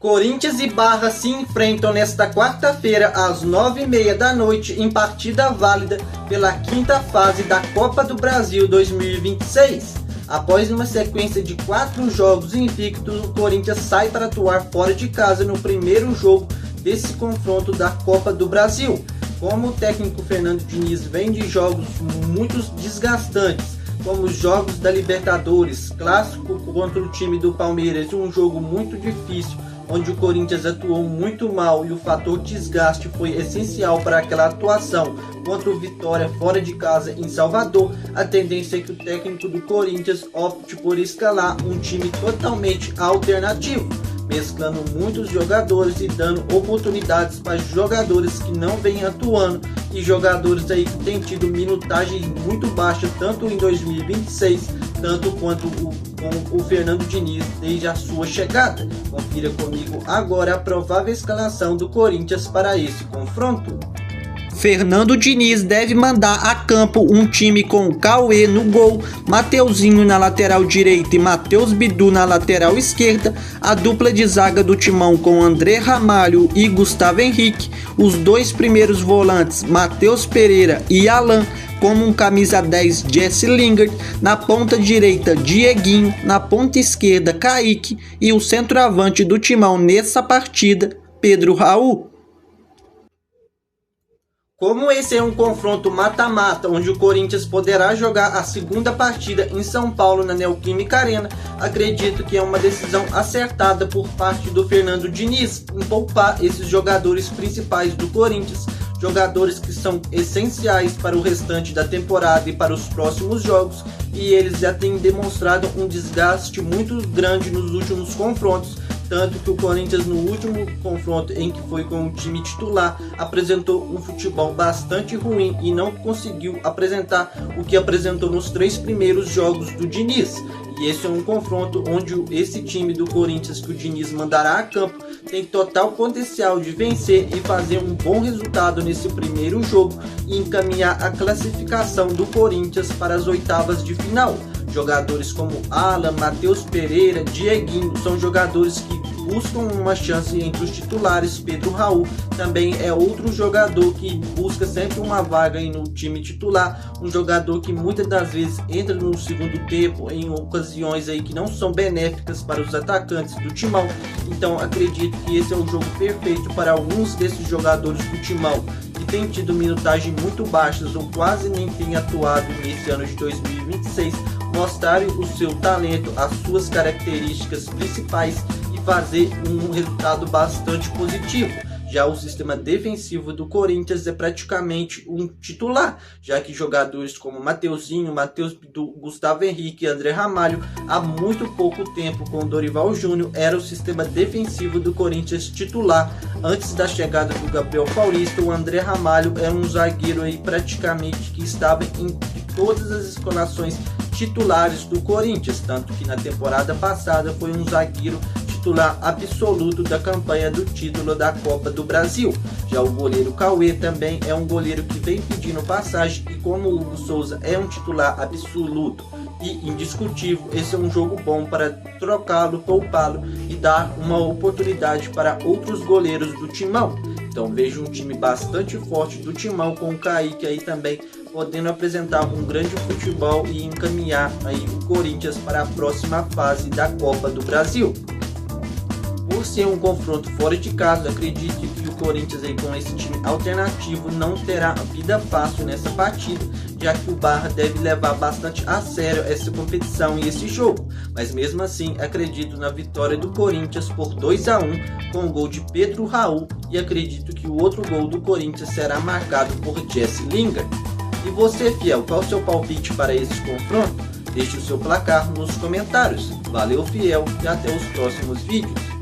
Corinthians e Barra se enfrentam nesta quarta-feira às 9h30 da noite em partida válida pela quinta fase da Copa do Brasil 2026. Após uma sequência de 4 jogos invictos, o Corinthians sai para atuar fora de casa no primeiro jogo desse confronto da Copa do Brasil. Como o técnico Fernando Diniz vem de jogos muito desgastantes, como os jogos da Libertadores, clássico contra o time do Palmeiras, um jogo muito difícil, onde o Corinthians atuou muito mal e o fator desgaste foi essencial para aquela atuação contra o Vitória fora de casa em Salvador, a tendência é que o técnico do Corinthians opte por escalar um time totalmente alternativo, mesclando muitos jogadores e dando oportunidades para jogadores que não vêm atuando e jogadores aí que têm tido minutagem muito baixa tanto em 2026 tanto quanto com o Fernando Diniz desde a sua chegada. Confira comigo agora a provável escalação do Corinthians para esse confronto. Fernando Diniz deve mandar a campo um time com Cauê no gol, Mateuzinho na lateral direita e Matheus Bidu na lateral esquerda, a dupla de zaga do Timão com André Ramalho e Gustavo Henrique, os dois primeiros volantes Matheus Pereira e Alan, como um camisa 10 Jesse Lingard, na ponta direita Dieguinho, na ponta esquerda Kaique e o centroavante do Timão nessa partida, Pedro Raul. Como esse é um confronto mata-mata, onde o Corinthians poderá jogar a segunda partida em São Paulo na Neoquímica Arena, acredito que é uma decisão acertada por parte do Fernando Diniz em poupar esses jogadores principais do Corinthians, jogadores que são essenciais para o restante da temporada e para os próximos jogos, e eles já têm demonstrado um desgaste muito grande nos últimos confrontos, tanto que o Corinthians no último confronto em que foi com o time titular apresentou um futebol bastante ruim e não conseguiu apresentar o que apresentou nos 3 primeiros jogos do Diniz. E esse é um confronto onde esse time do Corinthians que o Diniz mandará a campo tem total potencial de vencer e fazer um bom resultado nesse primeiro jogo e encaminhar a classificação do Corinthians para as oitavas de final. Jogadores como Alan, Matheus Pereira, Dieguinho são jogadores que buscam uma chance entre os titulares. Pedro Raul também é outro jogador que busca sempre uma vaga aí no time titular, um jogador que muitas das vezes entra no segundo tempo em ocasiões aí que não são benéficas para os atacantes do Timão. Então acredito que esse é um jogo perfeito para alguns desses jogadores do Timão que têm tido minutagem muito baixas ou quase nem têm atuado nesse ano de 2026, mostrarem o seu talento, as suas características principais e fazer um resultado bastante positivo. Já o sistema defensivo do Corinthians é praticamente um titular, já que jogadores como Mateuzinho, Matheus Bidu, Gustavo Henrique e André Ramalho, há muito pouco tempo com o Dorival Júnior, era o sistema defensivo do Corinthians titular. Antes da chegada do Gabriel Paulista, o André Ramalho era um zagueiro aí praticamente que estava em todas as escalações titulares do Corinthians, tanto que na temporada passada foi um zagueiro titular absoluto da campanha do título da Copa do Brasil. Já o goleiro Cauê também é um goleiro que vem pedindo passagem e como o Hugo Souza é um titular absoluto e indiscutível, esse é um jogo bom para trocá-lo, poupá-lo e dar uma oportunidade para outros goleiros do Timão. Então vejo um time bastante forte do Timão com o Kaique aí também podendo apresentar um grande futebol e encaminhar aí o Corinthians para a próxima fase da Copa do Brasil. Por ser um confronto fora de casa, acredito que o Corinthians aí com esse time alternativo não terá vida fácil nessa partida, já que o Barra deve levar bastante a sério essa competição e esse jogo. Mas mesmo assim, acredito na vitória do Corinthians por 2-1 com o gol de Pedro Raul e acredito que o outro gol do Corinthians será marcado por Jesse Lingard. E você, fiel, qual o seu palpite para esse confronto? Deixe o seu placar nos comentários. Valeu, fiel, e até os próximos vídeos.